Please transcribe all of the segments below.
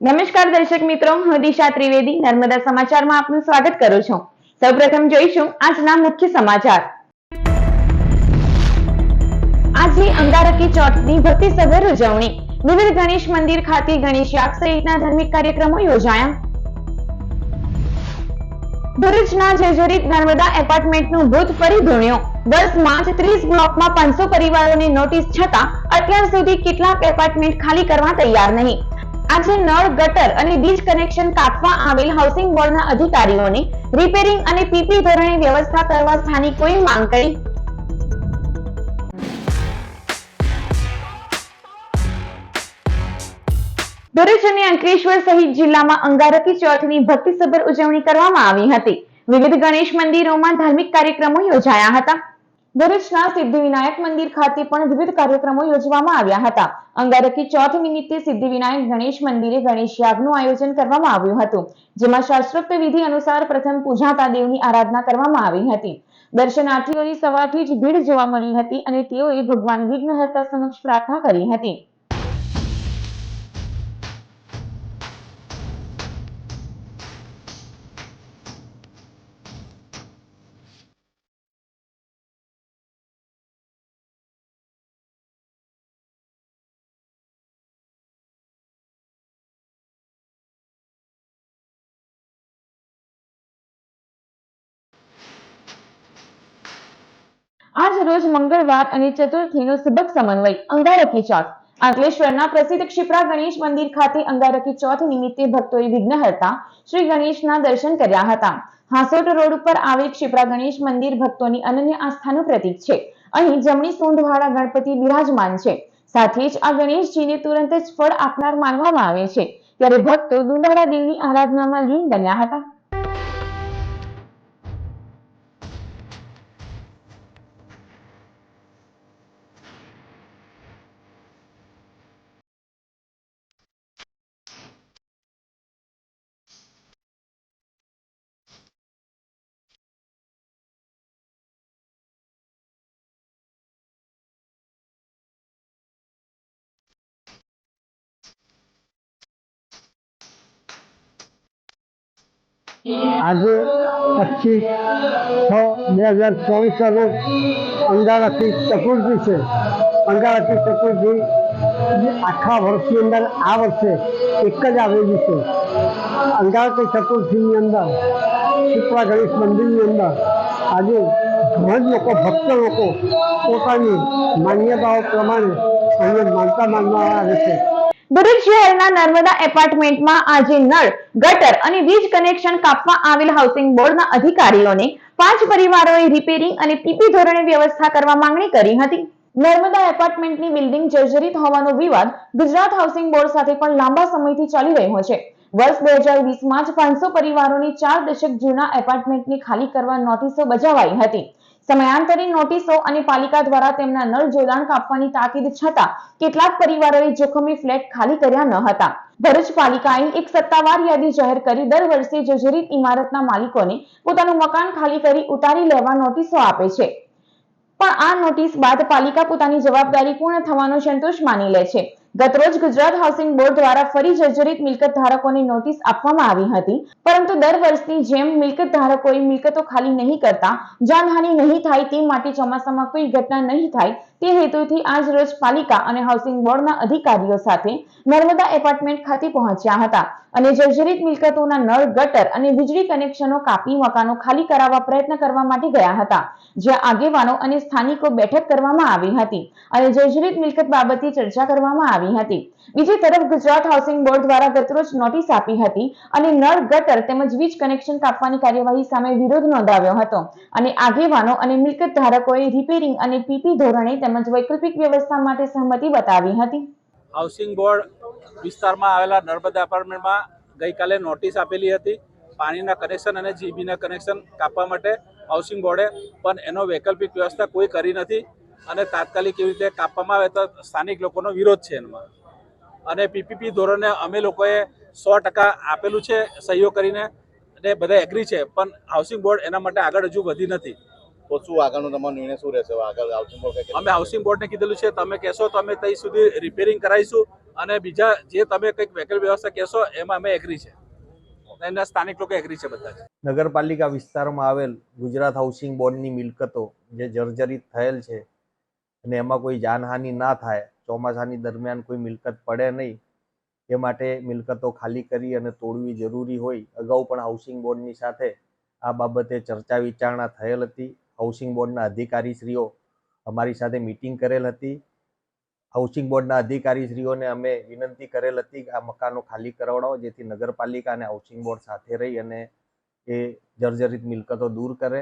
નમસ્કાર દર્શક મિત્રો, હું દિશા ત્રિવેદી નર્મદા સમાચારમાં આપનું સ્વાગત કરું છું। સૌપ્રથમ જોઈશું આજના મુખ્ય સમાચાર। આજે અંગારકી ચોથની ભક્તિસભર ઉજવણી। વિવિધ ગણેશ મંદિર ખાતે ગણેશ યાગ સહિતના ધાર્મિક કાર્યક્રમો યોજાયા। ભરૂચના જર્જરિત નર્મદા એપાર્ટમેન્ટનું ભૂત ફરી ધૂણ્યું। 10 માર્ચ 30 બ્લોકમાં 500 પરિવારોને નોટિસ છતાં અત્યાર સુધી કેટલાક એપાર્ટમેન્ટ ખાલી કરવા તૈયાર નહીં। આજે નળ, ગટર અને વીજ કનેક્શન કાપવા આવેલ હાઉસિંગ બોર્ડના અધિકારીઓને રિપેરિંગ અને પીપી ધોરણે વ્યવસ્થા કરવા સ્થાનિકોએ માંગ કરી। ભરૂચ અને અંકલેશ્વર સહિત જિલ્લામાં અંગારકી ચોથની ભક્તિસભર ઉજવણી કરવામાં આવી હતી। વિવિધ ગણેશ મંદિરોમાં ધાર્મિક કાર્યક્રમો યોજાયા હતા। ભરૂચના સિદ્ધિવિનાયક મંદિર ખાતે પણ વિવિધ કાર્યક્રમો યોજવામાં આવ્યા હતા। અંગારકી ચોથ નિમિત્તે સિદ્ધિવિનાયક ગણેશ મંદિરે ગણેશ યાગનું આયોજન કરવામાં આવ્યું હતું, જેમાં શાસ્ત્રોક્ત વિધિ અનુસાર પ્રથમ પૂજાતા દેવની આરાધના કરવામાં આવી હતી। દર્શનાર્થીઓની સવારથી જ ભીડ જોવા મળી હતી અને તેઓએ ભગવાન વિઘ્નહર્તા સમક્ષ પ્રાર્થના કરી હતી। આજ રોજ મંગળવાર અને ચતુર્થીનો સુબક સમન્વય અંગારકી ચોથ। અંકલેશ્વરના પ્રસિદ્ધ ક્ષિપ્રા ગણેશ મંદિર ખાતે અંગારકી ચોથ નિમિત્તે ભક્તોએ વિઘ્નહર્તા શ્રી ગણેશના દર્શન કર્યા હતા। હાંસોટ રોડ ઉપર આવેલ ક્ષિપ્રા ગણેશ મંદિર ભક્તોની અનન્ય આસ્થાનું પ્રતીક છે। અહીં જમણી સૂંઢવાળા ગણપતિ બિરાજમાન છે। સાથે જ આ ગણેશજીને તુરંત જ ફળ આપનાર માનવામાં આવે છે, ત્યારે ભક્તો દુંદાળા દેવની આરાધનામાં લીન બન્યા હતા। आज 25/6/2024 रोज अंगारकी चतुर्थी से अंगारकी चतुर्थी आखा वर्ष की अंदर आ वर्षे एक ज आवेली है। अंगारकी चतुर्थी अंदर क्षिप्रा गणेश मंदिर अंदर आज घणा लोग भक्त लोग पोतानी मान्यताओं प्रमाणे अहींया मानता मानवा आवे छे। ભરૂચ શહેરના નર્મદા એપાર્ટમેન્ટમાં આજે નળ, ગટર અને વીજ કનેક્શન કાપવા આવેલ હાઉસિંગ બોર્ડના અધિકારીઓને 5 પરિવારોએ રિપેરિંગ અને પીપી ધોરણે વ્યવસ્થા કરવા માંગણી કરી હતી। નર્મદા એપાર્ટમેન્ટની બિલ્ડિંગ જર્જરિત હોવાનો વિવાદ ગુજરાત હાઉસિંગ બોર્ડ સાથે પણ લાંબા સમયથી ચાલી રહ્યો છે। વર્ષ 2020માં જ 500 પરિવારોની 4 દશક જૂના એપાર્ટમેન્ટને ખાલી કરવા નોટિસો બજાવાઈ હતી। સમયાંતરે નોટિસો અને પાલિકા દ્વારા તેમના નળ જોડાણ કાપવાની તાકીદ છતાં કેટલાક પરિવારોએ જોખમી ફ્લેટ ખાલી કર્યા ન હતા। ભરૂચ પાલિકાએ એક સત્તાવાર યાદી જાહેર કરી દર વર્ષે જર્જરિત ઇમારતના માલિકોને પોતાનું મકાન ખાલી કરી ઉતારી લેવા નોટિસો આપે છે, પણ આ નોટિસ બાદ પાલિકા પોતાની જવાબદારી પૂર્ણ થવાનો સંતોષ માની લે છે। ગતરોજ ગુજરાત હાઉસિંગ બોર્ડ દ્વારા ફરી જર્જરિત મિલકત ધારકોને નોટિસ આપવામાં આવી હતી, પરંતુ દર વર્ષની જેમ મિલકત ધારકોએ મિલકતો ખાલી નહીં કરતા જાનહાનિ નહીં થાય તે માટે ચોમાસામાં કોઈ ઘટના નહીં થાય તે હેતુથી આજ રોજ પાલિકા અને હાઉસિંગ બોર્ડના અધિકારીઓ સાથે નર્મદા એપાર્ટમેન્ટ ખાતે પહોંચ્યા હતા અને જર્જરિત મિલકતોના નળ, ગટર અને વીજળી કનેક્શનો કાપી મકાનો ખાલી કરાવવા પ્રયત્ન કરવા માટે ગયા હતા, જ્યાં આગેવાનો અને સ્થાનિકો બેઠક કરવામાં આવી હતી અને જર્જરિત મિલકત બાબતે ચર્ચા કરવામાં આવી હતી। બીજી તરફ ગુજરાત હાઉસિંગ બોર્ડ દ્વારા ગતરોજ નોટિસ આપી હતી અને નળ, ગટર તેમજ વીજ કનેક્શન કાપવાની કાર્યવાહી સામે વિરોધ નોંધાવ્યો હતો અને આગેવાનો અને મિલકત ધારકોએ રિપેરિંગ અને પીપી ધોરણે તેમજ વૈકલ્પિક વ્યવસ્થા માટે સહમતિ બતાવી હતી। હાઉસિંગ બોર્ડ વિસ્તારમાં આવેલા નર્મદા એપાર્ટમેન્ટમાં ગઈકાલે નોટિસ આપેલી હતી પાણીના કનેક્શન અને જીબીના કનેક્શન કાપવા માટે હાઉસિંગ બોર્ડે, પણ એનો વૈકલ્પિક વ્યવસ્થા કોઈ કરી નથી અને તાત્કાલિક એવી રીતે કાપવામાં આવે તો સ્થાનિક લોકોનો વિરોધ છે એમાં। અને પીપીપી ધોરણે અમે લોકોએ 100% આપેલું છે સહીઓ કરીને અને બધા એગ્રી છે, પણ હાઉસિંગ બોર્ડ એના માટે આગળ હજુ વધી નથી। તો શું આગળનો તમારો નિર્ણય શું રહેશે? આગળ હાઉસિંગ બોર્ડ કંઈક અમે હાઉસિંગ બોર્ડને કીધેલું છે, તમે કહેશો તો અમે ત્યાં સુધી રિપેરિંગ કરાવીશું, અને બીજા જે તમે કંઈક વૈકલ્પિક વ્યવસ્થા કહેશો એમાં અમે એગ્રી છે, એના સ્થાનિક લોકો એગ્રી છે બધા જ. નગરપાલિકા વિસ્તારમાં આવેલ ગુજરાત હાઉસિંગ બોર્ડની મિલકતો જે જર્જરિત થયેલ છે અને એમાં કોઈ જાનહાનિ ના થાય, ચોમાસાની દરમિયાન કોઈ મિલકત પડે નહીં, એ માટે મિલકતો ખાલી કરી અને તોડવી જરૂરી હોય. અગાઉ પણ હાઉસિંગ બોર્ડની સાથે આ બાબતે ચર્ચા વિચારણા થયેલ હતી. હાઉસિંગ બોર્ડના અધિકારીશ્રીઓ અમારી સાથે મિટિંગ કરેલ હતી. હાઉસિંગ બોર્ડના અધિકારીશ્રીઓને અમે વિનંતી કરેલ હતી કે આ મકાનો ખાલી કરાવડાવો, જેથી નગરપાલિકા અને હાઉસિંગ બોર્ડ સાથે રહી અને એ જર્જરિત મિલકતો દૂર કરે.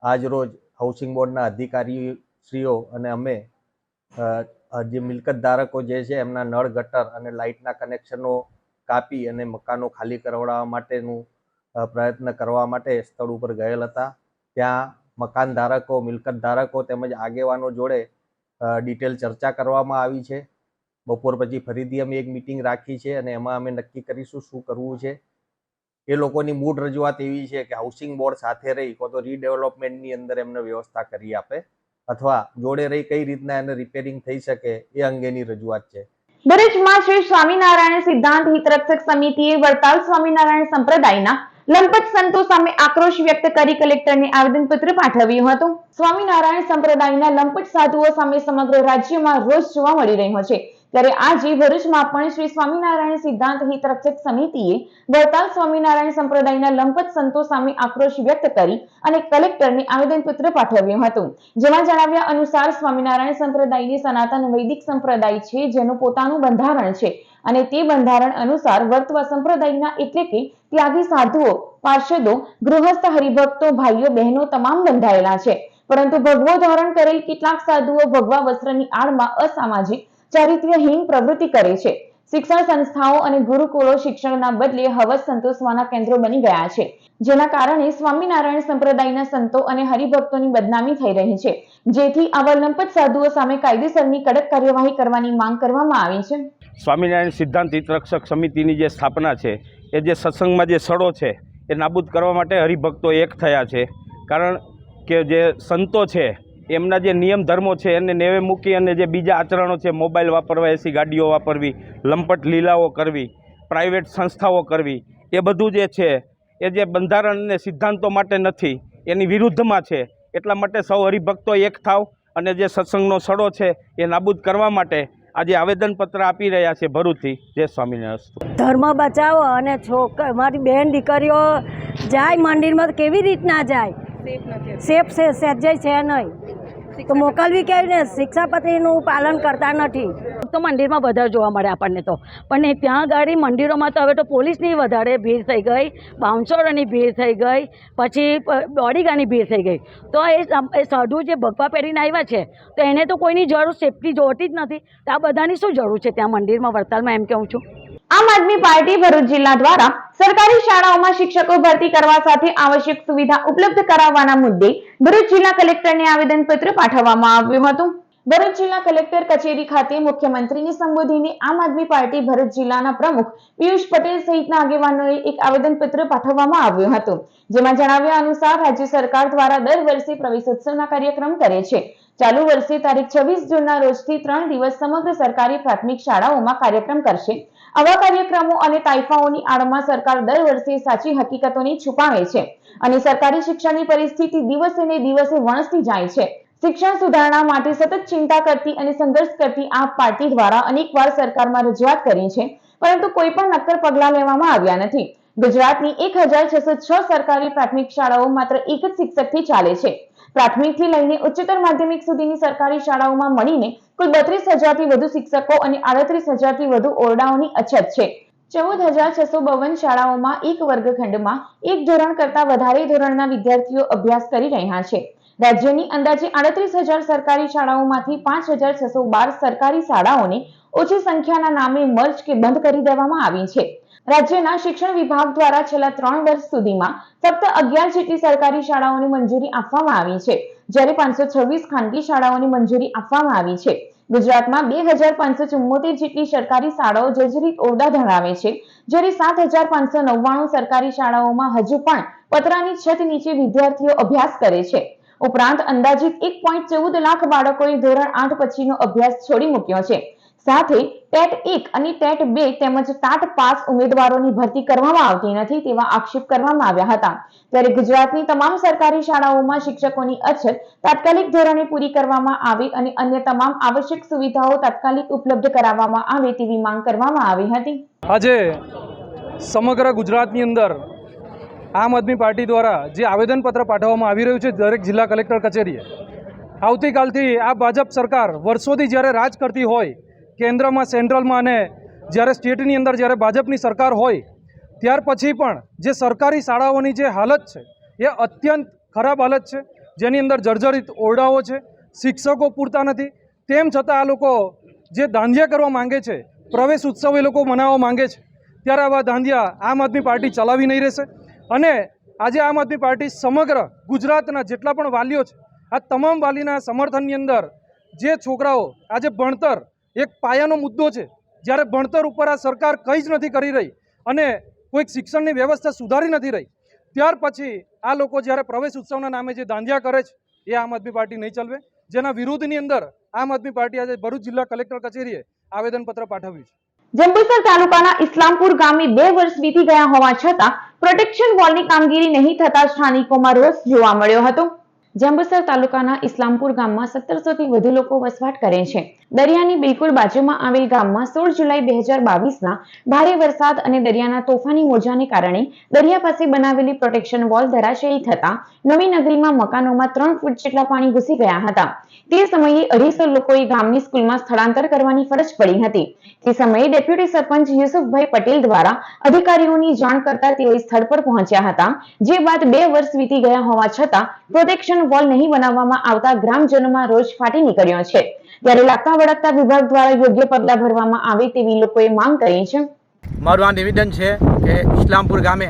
આજ રોજ હાઉસિંગ બોર્ડના અધિકારીશ્રીઓ અને અમે જે મિલકત ધારકો જે છે એમના નળ, ગટર અને લાઇટના કનેક્શનો કાપી અને મકાનો ખાલી કરાવડાવવા માટેનું પ્રયત્ન કરવા માટે સ્થળ ઉપર ગયેલ હતા. ત્યાં મકાન ધારકો, મિલકત ધારકો તેમજ આગેવાનો જોડે ડિટેલ ચર્ચા કરવામાં આવી છે. બપોર પછી ફરીથી અમે એક મિટિંગ રાખી છે અને એમાં અમે નક્કી કરીશું શું કરવું છે. એ લોકોની મૂળ રજૂઆત એવી છે કે હાઉસિંગ બોર્ડ સાથે રહી કો તો રીડેવલપમેન્ટની અંદર એમને વ્યવસ્થા કરી આપે, અથવા જોડે રહી કઈ રીતના એને રિપેરિંગ થઈ શકે એ અંગેની રજૂઆત છે. ભરૂચમાં શ્રી સ્વામિનારાયણ સિદ્ધાંત હિતરક્ષક સમિતિએ વડતાલ સ્વામિનારાયણ સંપ્રદાયના લંપટ સંતો સામે આક્રોશ વ્યક્ત કરી કલેક્ટરને આવેદનપત્ર પાઠવ્યું હતું. સ્વામિનારાયણ સંપ્રદાયના લંપટ સાધુઓ સામે સમગ્ર રાજ્યમાં રોષ જોવા મળી રહ્યો છે, ત્યારે આજે ભરૂચમાં પણ શ્રી સ્વામિનારાયણ સિદ્ધાંત હિતરક્ષક સમિતિએ વડતાલ સ્વામિનારાયણ સંપ્રદાયના લંપટ સંતો સામે આક્રોશ વ્યક્ત કરી અને કલેક્ટરને આવેદનપત્ર પાઠવ્યું હતું. જેમાં જણાવ્યા અનુસાર સ્વામિનારાયણ સંપ્રદાયની સનાતન વૈદિક સંપ્રદાય છે, જેનું પોતાનું બંધારણ છે અને તે બંધારણ અનુસાર વર્તવા સંપ્રદાયના એટલે કે ત્યાગી સાધુઓ, પાર્ષદો, ગૃહસ્થ, હરિભક્તો, ભાઈઓ બહેનો તમામ બંધાયેલા છે. પરંતુ ભગવો ધારણ કરેલ કેટલાક સાધુઓ ભગવા વસ્ત્રની આડમાં અસામાજિક, ચારિત્ર્યહીન પ્રવૃત્તિ કરે છે. શિક્ષણ સંસ્થાઓ અને ગુરુકુળો શિક્ષણના બદલે હવસ સંતોષવાના કેન્દ્રો બની ગયા છે, જેના કારણે સ્વામિનારાયણ સંપ્રદાયના સંતો અને હરિભક્તોની બદનામી થઈ રહી છે. જેથી આવા લંપટ સાધુઓ સામે કાયદેસરની કડક કાર્યવાહી કરવાની માંગ કરવામાં આવી છે. સ્વામિનારાયણ સિદ્ધાંત હિતરક્ષક સમિતિની જે સ્થાપના છે, એ જે સત્સંગમાં જે સડો છે એ નાબૂદ કરવા માટે હરિભક્તો એક થયા છે. કારણ કે જે સંતો છે એમના જે નિયમ ધર્મો છે એને નેવે મૂકી અને જે બીજા આચરણો છે, મોબાઈલ વાપરવા, એસી ગાડીઓ વાપરવી, લંપટ લીલાઓ કરવી, પ્રાઇવેટ સંસ્થાઓ કરવી, એ બધું જે છે એ જે બંધારણ અને સિદ્ધાંતો માટે નથી, એની વિરુદ્ધમાં છે. એટલા માટે સૌ હરિભક્તો એક થાવ અને જે સત્સંગનો સડો છે એ નાબૂદ કરવા માટે આજે આવેદનપત્ર આપી રહ્યા છે ભરૂચથી. જય સ્વામિનારાયણ. ધર્મ બચાવો અને મારી બહેન દીકરીઓ જાય મંદિરમાં કેવી રીતના જાય? સેફ છે, સજ્જય છે નહીં તો મોકલવી કેવી ને? શિક્ષાપત્રીનું પાલન કરતા નથી તો મંદિરમાં વધારે જોવા મળે આપણને તો, પણ ત્યાં ગાડી મંદિરોમાં તો હવે તો પોલીસની વધારે ભીડ થઈ ગઈ, બાઉન્સરોની ભીડ થઈ ગઈ, પછી બોડીગાર્ડની ભીડ થઈ ગઈ. તો એ સાધુ જે ભગવા પહેરીને આવ્યા છે તો એને તો કોઈની જરૂર, સેફટી જોતી જ નથી. તો આ બધાની શું જરૂર છે ત્યાં મંદિરમાં, વડતાલમાં, એમ કહું છું. આમ આદમી પાર્ટી ભરૂચ જિલ્લા દ્વારા સરકારી શાળાઓમાં શિક્ષકો ભરતી કરવા સાથે આવશ્યક સુવિધા ઉપલબ્ધ કરાવવાના મુદ્દે ભરૂચ જિલ્લા કલેક્ટરને આવેદનપત્ર પાઠવવામાં આવ્યું હતું. ભરૂચ જિલ્લા કલેક્ટર કચેરી ખાતે મુખ્યમંત્રીને સંબોધીને આમ આદમી પાર્ટી ભરૂચ જિલ્લાના પ્રમુખ પિયુષ પટેલ સહિતના આગેવાનોએ એક આવેદનપત્ર પાઠવવામાં આવ્યું હતું. જેમાં જણાવ્યા અનુસાર રાજ્ય સરકાર દ્વારા દર વર્ષે પ્રવેશોત્સવના કાર્યક્રમ કરે છે. ચાલુ વર્ષે તારીખ 26 જૂનના રોજથી 3 દિવસ સમગ્ર સરકારી પ્રાથમિક શાળાઓમાં કાર્યક્રમ કરશે. આવા કાર્યક્રમો અને તાઇફાઓની આડમાં સરકાર દર વર્ષે સાચી હકીકતોને છુપાવે છે અને સરકારી શિક્ષણની પરિસ્થિતિ દિવસે ને દિવસે વણસતી જાય છે. શિક્ષણ સુધારણા માટે સતત ચિંતા કરતી અને સંઘર્ષ કરતી આ પાર્ટી દ્વારા અનેકવાર સરકારમાં રજૂઆત કરી છે, પરંતુ કોઈ પણ નક્કર પગલાં લેવામાં આવ્યા નથી. ગુજરાતની 1606 સરકારી પ્રાથમિક શાળાઓ માત્ર એક જ શિક્ષકથી ચાલે છે. પ્રાથમિકથી લઈને ઉચ્ચતર માધ્યમિક સુધીની સરકારી શાળાઓમાં મળીને કુલ 32,000થી વધુ શિક્ષકો અને 38,000થી વધુ ઓરડાઓની અછત છે. 14,652 શાળાઓમાં એક વર્ગખંડમાં એક ધોરણ કરતા વધારે ધોરણના વિદ્યાર્થીઓ અભ્યાસ કરી રહ્યા છે. રાજ્યની અંદાજે 38,000 સરકારી શાળાઓમાંથી 5,612 સરકારી શાળાઓને ઓછી સંખ્યાના નામે મર્જ કે બંધ કરી દેવામાં આવી છે. રાજ્યના શિક્ષણ વિભાગ દ્વારા છેલ્લા 3 વર્ષ સુધીમાં ફક્ત 11 જેટલી સરકારી શાળાઓને મંજૂરી આપવામાં આવી છે, જ્યારે 526 ખાનગી શાળાઓને મંજૂરી આપવામાં આવી છે. ગુજરાતમાં 2,574 જેટલી સરકારી શાળાઓ જર્જરિત ઓરડા ધરાવે છે, જ્યારે 7,599 સરકારી શાળાઓમાં હજુ પણ પતરાની છત નીચે વિદ્યાર્થીઓ અભ્યાસ કરે છે. ઉપરાંત અંદાજિત 1.14 લાખ બાળકોએ ધોરણ 8 પછીનો અભ્યાસ છોડી મૂક્યો છે. સાથે ટેટ 1 અને ટેટ 2 તેમજ ટાટ પાસ ઉમેદવારોની ભરતી કરવામાં આવતી નથી તેવા આક્ષેપ કરવામાં આવ્યા હતા. ત્યારે ગુજરાતની તમામ સરકારી શાળાઓમાં શિક્ષકોની અછત તાત્કાલિક ધોરણે પૂરી કરવામાં આવે અને અન્ય તમામ આવશ્યક સુવિધાઓ તાત્કાલિક ઉપલબ્ધ કરાવવામાં આવે તેવી માંગ કરવામાં આવી હતી. આજે સમગ્ર ગુજરાતની અંદર આમ આદમી પાર્ટી દ્વારા જે આવેદનપત્ર પાઠવવામાં આવી રહ્યું છે દરેક જિલ્લા કલેક્ટર કચેરીએ, આવતીકાલથી આ ભાજપ સરકાર વર્ષોથી જ્યારે રાજ કરતી હોય, કેન્દ્રમાં, સેન્ટ્રલમાં અને જ્યારે સ્ટેટની અંદર જ્યારે ભાજપની સરકાર હોય ત્યાર પછી પણ જે સરકારી શાળાઓની જે હાલત છે એ અત્યંત ખરાબ હાલત છે, જેની અંદર જર્જરિત ઓરડાઓ છે, શિક્ષકો પૂરતા નથી. તેમ છતાં આ લોકો જે દાંધિયા કરવા માંગે છે, પ્રવેશ ઉત્સવ એ લોકો મનાવવા માંગે છે, ત્યારે આવા દાંધિયા આમ આદમી પાર્ટી ચલાવી નહીં રહેશે. અને આજે આમ આદમી પાર્ટી સમગ્ર ગુજરાતના જેટલા પણ વાલીઓ છે, આ તમામ વાલીના સમર્થનની અંદર જે છોકરાઓ આજે ભણતર એક પાયાનો મુદ્દો છે, જ્યારે ભણતર ઉપર આ સરકાર કંઈ જ નથી કરી રહી અને કોઈક શિક્ષણની વ્યવસ્થા સુધારી નથી રહી, ત્યાર પછી આ લોકો જ્યારે પ્રવેશ ઉત્સવના નામે જે દાંધિયા કરે છે એ આમ આદમી પાર્ટી નહીં ચલાવે. જેના વિરોધની અંદર આમ આદમી પાર્ટી આજે ભરૂચ જિલ્લા કલેક્ટર કચેરીએ આવેદનપત્ર પાઠવ્યું છે. જંબુસર તાલુકાના ઇસ્લામપુર ગામે 2 વર્ષ વીતી ગયા હોવા છતાં પ્રોટેક્શન વોલની કામગીરી નહીં થતા સ્થાનિકોમાં રોષ જોવા મળ્યો હતો. જંબુસર તાલુકાના ઇસ્લામપુર ગામમાં 1700 થી વધુ લોકો વસવાટ કરે છે. દરિયાની બિલકુલ બાજુમાં આવેલ ગામમાં 16 જુલાઈ 2022ના ભારે વરસાદ અને દરિયાના તોફાની મોજાને કારણે દરિયા પાસે બનાવેલી પ્રોટેક્શન વોલ ધરાશયી થતા નવી નગરીમાં મકાનોમાં 3 ફૂટ જેટલા પાણી ઘૂસી ગયા હતા. તે સમયે 250 લોકોએ ગામની સ્કૂલમાં સ્થળાંતર કરવાની ફરજ પડી હતી. તે સમયે ડેપ્યુટી સરપંચ યુસુફભાઈ પટેલ દ્વારા અધિકારીઓની જાણ કરતા તેઓ સ્થળ પર પહોંચ્યા હતા. જે બાદ 2 વર્ષ વીતી ગયા હોવા છતાં પ્રોટેક્શન વોલ નહીં બનાવવામાં આવતા ગ્રામજનોમાં રોષ ફાટી નીકળ્યો છે. ત્યારે લાગતા વળગતા વિભાગ દ્વારા યોગ્ય પગલાં ભરવામાં આવે તેવી લોકોએ માંગ કરી છે. મારું આ નિવેદન છે કે ઇસ્લામપુર ગામે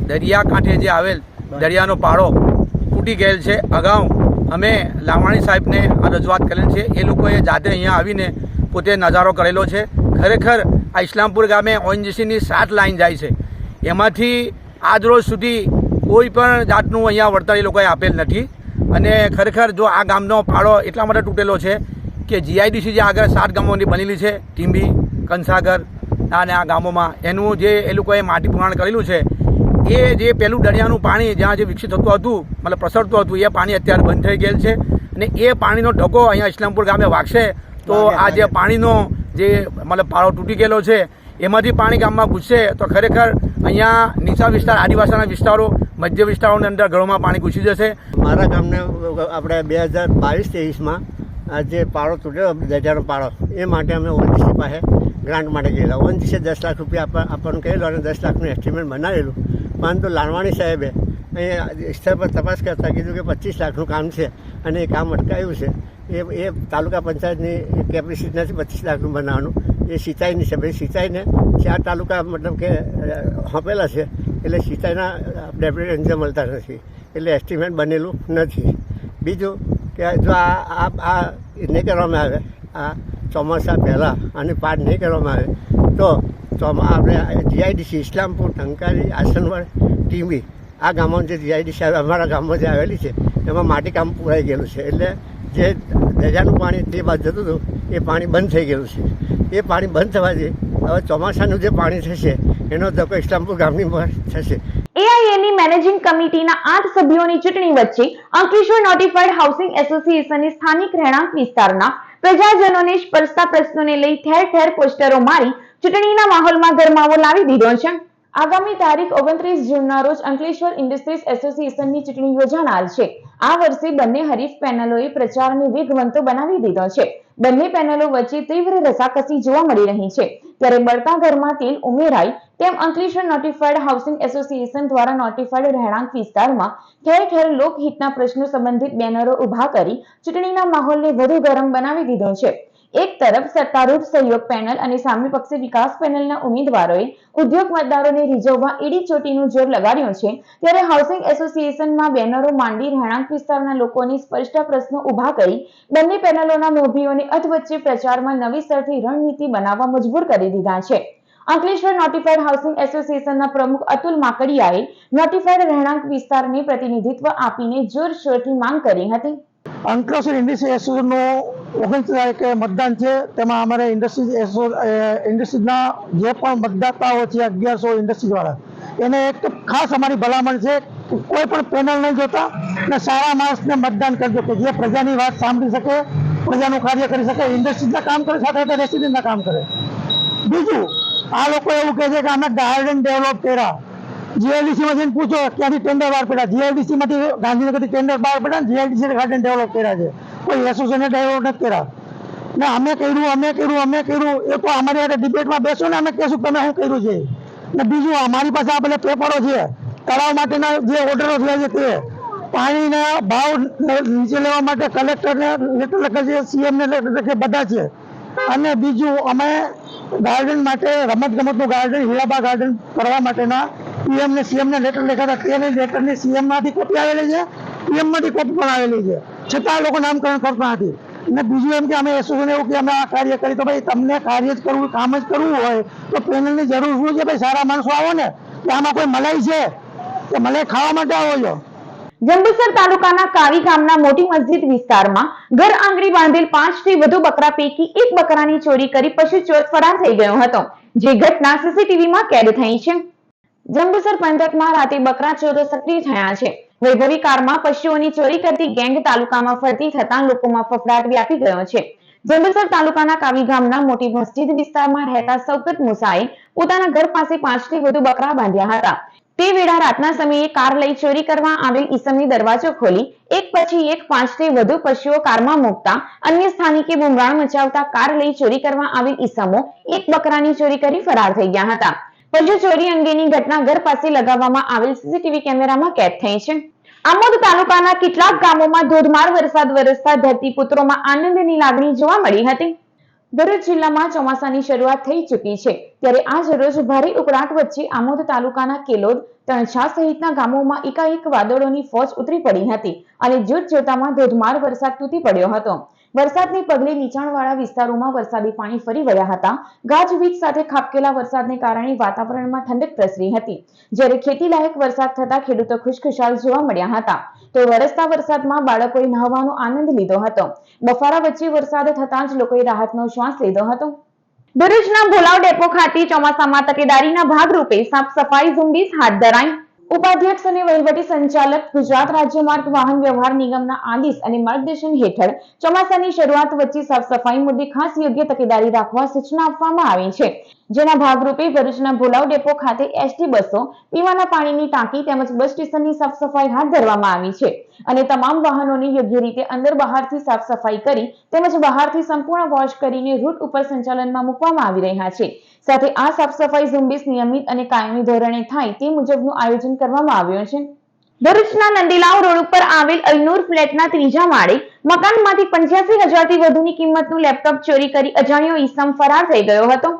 દરિયા કાંઠે જે આવેલ દરિયાનો પાળો તૂટી ગયેલ છે. અગાઉ અમે લાવાણી સાહેબને રજૂઆત કરેલ છે. એ લોકોએ જાતે અહીંયા આવીને પોતે નજારો કરેલો છે. ખરેખર આ ઇસ્લામપુર ગામે ઓએનજીસીની 7 લાઈન જાય છે, એમાંથી આજ રોજ સુધી કોઈ પણ જાતનું અહીંયા વળતર એ લોકોએ આપેલ નથી. અને ખરેખર જો આ ગામનો પાળો એટલા માટે તૂટેલો છે કે જીઆઈડીસી જે આગળ 7 ગામોની બનેલી છે, ટીંબી, કંસાગર અને આ ગામોમાં એનું જે એ લોકોએ માટી પુરાણ કરેલું છે, એ જે પેલું દરિયાનું પાણી જ્યાં જે વિકસિત થતું હતું, મતલબ પ્રસરતું હતું, એ પાણી અત્યારે બંધ થઈ ગયેલ છે. અને એ પાણીનો ઢોકો અહીંયા ઇસ્લામપુર ગામે વાગશે તો આ જે પાણીનો જે મતલબ પાળો તૂટી ગયેલો છે એમાંથી પાણી ગામમાં ઘૂસશે તો ખરેખર અહીંયા નીચા વિસ્તાર, આદિવાસીના વિસ્તારો, મધ્ય વિસ્તારોની અંદર ઘરોમાં પાણી ઘૂસી જશે. મારા ગામને આપણે 2022-23માં આ જે પાળો તૂટ્યો, દરિયાનો પાળો, એ માટે અમે ઓએનજીસી પાસે ગ્રાન્ટ માટે ગયેલા. ઓએનજીસીએ 10 લાખ રૂપિયા આપવાનું કહેલું અને 10 લાખનું એસ્ટિમેટ બનાવેલું. પરંતુ લાલવાણી સાહેબે અહીંયા સ્થળ પર તપાસ કરતાં કીધું કે 25 લાખનું કામ છે અને એ કામ અટકાયું છે. એ તાલુકા પંચાયતની કેપેસિટી નથી 25 લાખનું બનાવવાનું. એ સિંચાઈની છે. ભાઈ સિંચાઈને 4 તાલુકા મતલબ કે સોંપેલા છે, એટલે સિંચાઈના ડેપ્યુટી એન્જિનિયર મળતા નથી, એટલે એસ્ટિમેટ બનેલું નથી. બીજું કે જો આ નહીં કરવામાં આવે, આ ચોમાસા પહેલાં આને પાર નહીં કરવામાં આવે તો આપણે જીઆઈડીસી ઇસ્લામપુર, ટંકારી, આસનવડ, ટીંબી આ ગામોની જે જીઆઈડીસી અમારા ગામમાં જે આવેલી છે એમાં માટી કામ પૂરાઈ ગયેલું છે. એટલે જે દરિયાનું પાણી તે બાજુ જતું હતું એ પાણી બંધ થઈ ગયેલું છે. એ પાણી બંધ થવાથી હવે ચોમાસાનું જે પાણી થશે એનો ધક્કો ઇસ્લામપુર ગામની પર થશે. એઆઈએની મેનેજિંગ કમિટીના 8 સભ્યોની ચૂંટણી વચ્ચે અંકલેશ્વર નોટિફાઈડ હાઉસિંગ એસોસિએશનની સ્થાનિક રહેણાંક વિસ્તારના પ્રજાજનોને સ્પર્શતા પ્રશ્નોને લઈ ઠેર ઠેર પોસ્ટરો મારી ચૂંટણીના માહોલમાં ગરમાવો લાવી દીધો છે. આગામી તારીખ 29 જૂનના રોજ અંકલેશ્વર ઇન્ડસ્ટ્રીઝ એસોસિએશનની ચૂંટણી યોજાનાર છે. આ વર્ષે બંને હરીફ પેનલોએ પ્રચારને વેગવંતો બનાવી દીધો છે. બંને પેનલો વચ્ચે તીવ્ર રસાકસી જોવા મળી રહી છે. ત્યારે બળતા ઘરમાં તેલ ઉમેરાય તેમ અંકલેશ્વર નોટિફાઈડ હાઉસિંગ એસોસિએશન દ્વારા નોટિફાઈડ રહેણાંક વિસ્તારમાં ઠેર ઠેર લોકહિતના પ્રશ્નો સંબંધિત બેનરો ઉભા કરી ચૂંટણીના માહોલને વધુ ગરમ બનાવી દીધો છે. એક તરફ સત્તારૂઢ સહયોગ પેનલ અને સામે પક્ષે વિકાસ પેનલના ઉમેદવારોએ ઉદ્યોગ મતદારોને રીઝવવા એડી ચોટીનું જોર લગાડ્યું છે, ત્યારે હાઉસિંગ એસોસિએશનમાં બેનરો માંડી રહેણાંક વિસ્તારના લોકોની સ્પષ્ટ પ્રશ્નો ઉભા કરી બંને પેનલોના મોભીઓને અધવચ્ચે પ્રચારમાં નવી સરથી રણનીતિ બનાવવા મજબૂર કરી દીધા છે. અંકલેશ્વર નોટિફાઈડ હાઉસિંગ એસોસિએશનના પ્રમુખ અતુલ માકડિયાએ નોટિફાઈડ રહેણાંક વિસ્તારને પ્રતિનિધિત્વ આપીને જોરશોરથી માંગ કરી હતી. અંકલેશ્વર ઇન્ડસ્ટ્રી એસોસિએશનનું 29 તારીખે મતદાન છે. તેમાં અમારે ઇન્ડસ્ટ્રીઝના જે પણ મતદાતાઓ છે 1100 ઇન્ડસ્ટ્રીઝવાળા, એને એક ખાસ અમારી ભલામણ છે કે કોઈ પણ પેનલ નહીં જોતા અને સારા માણસને મતદાન કરજો કે જે પ્રજાની વાત સાંભળી શકે, પ્રજાનું કાર્ય કરી શકે, ઇન્ડસ્ટ્રીઝના કામ કરે, સાથે સાથે રેસિડેન્ટના કામ કરે. બીજું, આ લોકો એવું કહે છે કે અમે ગાર્ડન ડેવલપ કર્યા. જીઆઈડીસીમાં જઈને પૂછો ક્યાંથી ટેન્ડર બહાર પડ્યા. જીઆઈડીસીમાંથી ગાંધીનગરથી ટેન્ડર બહાર પડ્યા ને જીઆઈડીસી ગાર્ડન ડેવલપ કર્યા છે. કોઈ એસોસિએશને ડેવલપ નથી કર્યા. ને અમે કર્યું એ તો અમારી સાથે ડિબેટમાં બેસો ને અમે કહેશું તમે શું કર્યું છે. ને બીજું, અમારી પાસે આ બધા પેપરો છે, તળાવ માટેના જે ઓર્ડરો થયા છે તે, પાણીના ભાવ નીચે લેવા માટે કલેક્ટરને લેટર લખે છે, સીએમને લેટર લખે, બધા છે. અને બીજું, અમે ગાર્ડન માટે રમતગમતનું ગાર્ડન, હીરાબા ગાર્ડન કરવા માટેના પીએમ ને સીએમ ને લેટર લખ્યા હતા. તેની લેટરની સીએમ માંથી કોપી આવેલી છે, પીએમ માંથી કોપી પણ આવેલી છે, છતાં લોકો નામકરણ કરતા નથી. અને બીજું એમ કે અમે એસોસિએશન એવું કે અમે આ કાર્ય કરી, તો ભાઈ તમને કાર્ય જ કરવું, કામ જ કરવું હોય તો પેનલની જરૂર શું છે? ભાઈ સારા માણસો આવો ને, કે આમાં કોઈ મલાઈ છે કે મલાઈ ખાવા માટે આવો છો? જંબુસર તાલુકાના કાવી ગામના મોટી મસ્જિદ વિસ્તારમાં ઘર આંગળી બાંધેલ 5 થી વધુ બકરા પૈકી એક બકરાની ચોરી કરી પશુ ચોર ફરાર થઈ ગયો હતો, જે ઘટના સીસીટીવીમાં કેદ થઈ છે. જંબુસર પંથકમાં રાતે બકરા ચોરો સક્રિય થયા છે. વૈભવી કારમાં પશુઓની ચોરી કરતી ગેંગ તાલુકામાં ફરતી થતા લોકોમાં ફફડાટ વ્યાપી ગયો છે. જંબુસર તાલુકાના કાવી ગામના મોટી મસ્જિદ વિસ્તારમાં રહેતા સૌકત મુસાએ પોતાના ઘર પાસે 5 થી વધુ બકરા બાંધ્યા હતા. તે વેળા રાતના સમયે કાર લઈ ચોરી કરવા આવેલ ઈસમની દરવાજો ખોલી એક પછી એક 5 થી વધુ પશુઓ કારમાં મૂકતા અન્ય સ્થાનિકે બુમરાણ મચાવતા કાર લઈ ચોરી કરવા આવેલ ઈસમો એક બકરાની ચોરી કરી ફરાર થઈ ગયા હતા. પશુ ચોરી અંગેની ઘટના ઘર પાસે લગાવવામાં આવેલ સીસીટીવી કેમેરામાં કેદ થઈ છે. આમોદ તાલુકાના કેટલાક ગામોમાં ધોધમાર વરસાદ વરસતા ધરતીપુત્રોમાં આનંદની લાગણી જોવા મળી હતી. ભરૂચ જિલ્લામાં ચોમાસાની શરૂઆત થઈ ચૂકી છે, ત્યારે આજ રોજ ભારે ઉકળાટ વચ્ચે આમોદ તાલુકાના કેલોદ, તણછા સહિતના ગામોમાં એકાએક વાદળોની ફોજ ઉતરી પડી હતી અને જોતજોતામાં ધોધમાર વરસાદ તૂટી પડ્યો હતો. વરસાદને પગલે નીચાણવાળા વિસ્તારોમાં વરસાદી પાણી ફરી વળ્યા હતા. ગાજવીજ સાથે ખાબકેલા વરસાદને કારણે વાતાવરણમાં ઠંડક પ્રસરી હતી, જ્યારે ખેતીલાયક વરસાદ થતા ખેડૂતો ખુશખુશાલ જોવા મળ્યા હતા. તો વરસતા વરસાદમાં બાળકોએ નહાવાનો આનંદ લીધો હતો. બફારા વચ્ચે વરસાદ થતાં જ લોકોએ રાહતનો શ્વાસ લીધો હતો. ભરૂચના ભોલાવ ડેપો ખાતે ચોમાસામાં તકેદારીના ભાગરૂપે સાફ સફાઈ ઝુંબેશ હાથ ધરાઈ. ઉપાધ્યક્ષ અને વહીવટી સંચાલક ગુજરાત રાજ્ય માર્ગ વાહન વ્યવહાર નિગમના આદેશ અને માર્ગદર્શન હેઠળ ચોમાસાની શરૂઆત વચ્ચે સાફ સફાઈ મુદ્દે ખાસ યોગ્ય તકેદારી રાખવા સૂચના આપવામાં આવી છે. જેના ભાગરૂપે ભરૂચના ભોલાવ ડેપો ખાતે એસટી બસો, પીવાના પાણીની ટાંકી તેમજ બસ સ્ટેશનની સાફ સફાઈ હાથ ધરવામાં આવી છે અને તમામ વાહનોને યોગ્ય રીતે અંદર બહારથી સાફ સફાઈ કરી તેમજ બહારથી સંપૂર્ણ વોશ કરીને રૂટ ઉપર સંચાલનમાં મૂકવામાં આવી રહ્યા છે. સાથે આ સાફ સફાઈ ઝુંબેશ નિયમિત અને કાયમી ધોરણે થાય તે મુજબનું આયોજન કરવામાં આવ્યું છે. ભરૂચના નંદીલાવ રોડ ઉપર આવેલ અલનૂર ફ્લેટના 3જા માળે મકાનમાંથી 85,000 થી વધુની કિંમતનું લેપટોપ ચોરી કરી અજાણ્યો ઈસમ ફરાર થઈ ગયો હતો.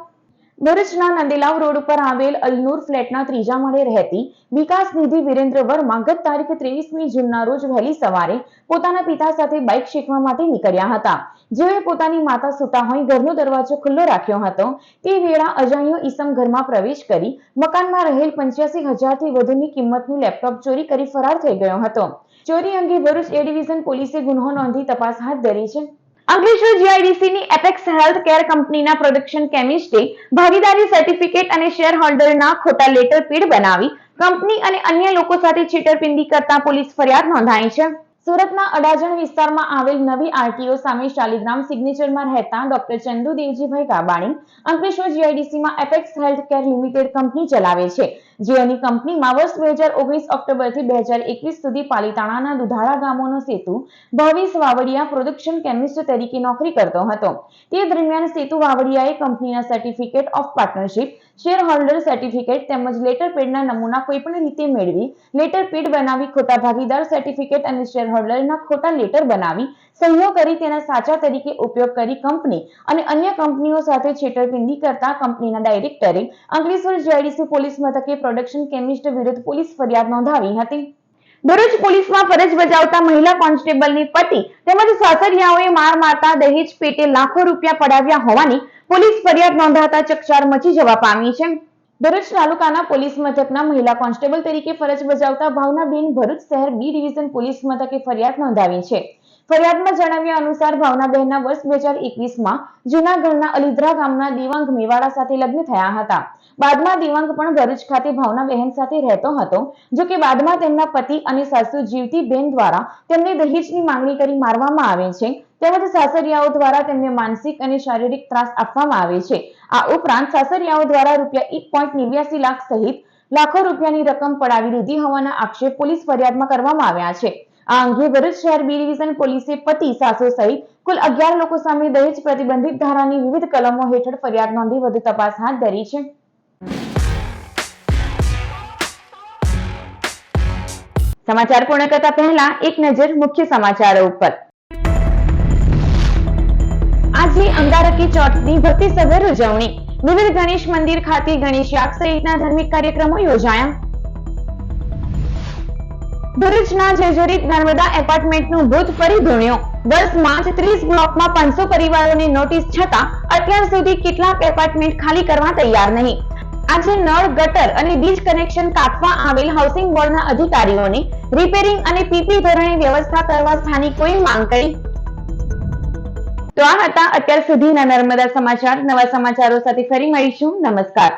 ભરૂચના નંદીલાવ રોડ ઉપર આવેલ અલનૂર ફ્લેટના 3જા માળે રહેતી વિકાસ નિધિ વિરેન્દ્ર વર્મા ગત તારીખ 23મી જૂનના રોજ વહેલી સવારે પોતાના પિતા સાથે બાઇક શીખવા માટે નીકળ્યા હતા. જેઓએ પોતાની માતા સૂતા હોય ઘરનો દરવાજો ખુલ્લો રાખ્યો હતો. તે વેળા અજાણ્યો ઈસમ ઘરમાં પ્રવેશ કરી મકાનમાં રહેલ 85,000 થી વધુની કિંમતનું લેપટોપ ચોરી કરી ફરાર થઈ ગયો હતો. ચોરી અંગે ભરૂચ એ ડિવિઝન પોલીસે ગુનો નોંધી તપાસ હાથ ધરી છે. અંકલેશ્વર જીઆઈડીસીની એપેક્સ હેલ્થ કેર કંપનીના પ્રોડક્શન કેમિસ્ટે ભાગીદારી સર્ટિફિકેટ અને શેર હોલ્ડરના ખોટા લેટર પેડ બનાવી કંપની અને અન્ય લોકો સાથે છેતરપિંડી કરતા પોલીસ ફરિયાદ નોંધાઈ છે. સુરતના અડાજણ વિસ્તારમાં આવેલ નવી આરટીઓ સામે શાલિગ્રામ સિગ્નેચરમાં રહેતા ડોક્ટર ચંદુ દેવજીભાઈ ગાબાણી અંકલેશ્વર જીઆઈડીસીમાં Apex health care limited company ચલાવે છે. જેની કંપનીમાં વર્ષ 2019 ઓક્ટોબરથી 2021 સુધી પાલીતાણાના દુધાળા ગામોનો સેતુ ભવિષ વાવડિયા પ્રોડક્શન કેમિસ્ટ તરીકે નોકરી કરતો હતો. તે દરમિયાન સેતુ વાવડિયાએ કંપનીના certificate of partnership, share holder certificate તેમજ લેટર પેડના નમૂના કોઈપણ રીતે મેળવી લેટર પેડ બનાવી ખોટા ભાગીદાર સર્ટિફિકેટ અને શેર હોલ્ડરના ખોટા લેટર બનાવી સહીઓ કરી તેના સાચા તરીકે ઉપયોગ કરી કંપની અને અન્ય કંપનીઓ સાથે છેતરપિંડી કરતા કંપનીના ડાયરેક્ટરે અંકલેશ્વર જીઆઈડીસી પોલીસ મથકે પ્રોડક્શન કેમિસ્ટ વિરુદ્ધ પોલીસ ફરિયાદ નોંધાવી હતી. ભરૂચ પોલીસમાં ફરજ બજાવતા મહિલા કોન્સ્ટેબલની પતિ તેમજ સાસરિયાઓએ માર મારતા દહેજ પેટે લાખો રૂપિયા પડાવ્યા હોવાની પોલીસ ફરિયાદ નોંધાતા ચકચાર મચી જવા પામી છે. ભરૂચ તાલુકાના પોલીસ મથકના મહિલા કોન્સ્ટેબલ તરીકે ફરજ બજાવતા ભાવનાબેન ભરૂચ શહેર બી ડિવિઝન પોલીસ મથકે ફરિયાદ નોંધાવી છે. ફરિયાદમાં જણાવ્યા અનુસાર ભાવનાબહેનના વર્ષ 2021માં જૂનાગઢના અલીદ્રા ગામના દેવાંગ મેવાડા સાથે લગ્ન થયા હતા. બાદમાં દેવાંગ પણ ભરૂચ ખાતે ભાવનાબહેન સાથે રહેતો હતો. જો કે બાદમાં તેમના પતિ અને સાસુ જીવતીબેન દ્વારા તેમને દહેજની માંગણી કરી મારવામાં આવે છે. તેમજ સાસરિયાઓ દ્વારા તેમને માનસિક અને શારીરિક ત્રાસ આપવામાં આવે છે. આ ઉપરાંત સાસરિયાઓ દ્વારા ₹1.89 લાખ સહિત લાખો રૂપિયાની રકમ પડાવી લીધી હોવાના આક્ષેપ પોલીસ ફરિયાદમાં કરવામાં આવ્યા છે. આ અંગે ભરૂચ શહેર બી ડિવિઝન પોલીસે પતિ, સાસુ સહિત કુલ 11 લોકો સામે દહેજ પ્રતિબંધિત ધારાની વિવિધ કલમો હેઠળ ફરિયાદ નોંધી વધુ તપાસ હાથ ધરી છે. સમાચાર પૂર્ણ કરતા પહેલા એક નજર મુખ્ય સમાચારો ઉપર. આજે અંગારકી ચોથની ભક્તિસભર ઉજવણી. વિવિધ ગણેશ મંદિર ખાતે ગણેશ યાગ સહિતના ધાર્મિક કાર્યક્રમો યોજાયા. ભરૂચના જર્જરિત નર્મદા એપાર્ટમેન્ટનું ભૂત ફરી ધૂણ્યું. વર્ષમાં જ 30 બ્લોકમાં 500 પરિવારોને નોટિસ છતાં અત્યાર સુધી કેટલાક એપાર્ટમેન્ટ ખાલી કરવા તૈયાર નહીં. આજે નળ, ગટર અને વીજ કનેક્શન કાપવા આવેલ હાઉસિંગ બોર્ડના અધિકારીઓને રિપેરિંગ અને પીપી ધોરણે વ્યવસ્થા કરવા સ્થાનિકોએ માંગ કરી. તો આ હતા અત્યાર સુધીના નર્મદા સમાચાર. નવા સમાચારો સાથે ફરી મળીશું. નમસ્કાર.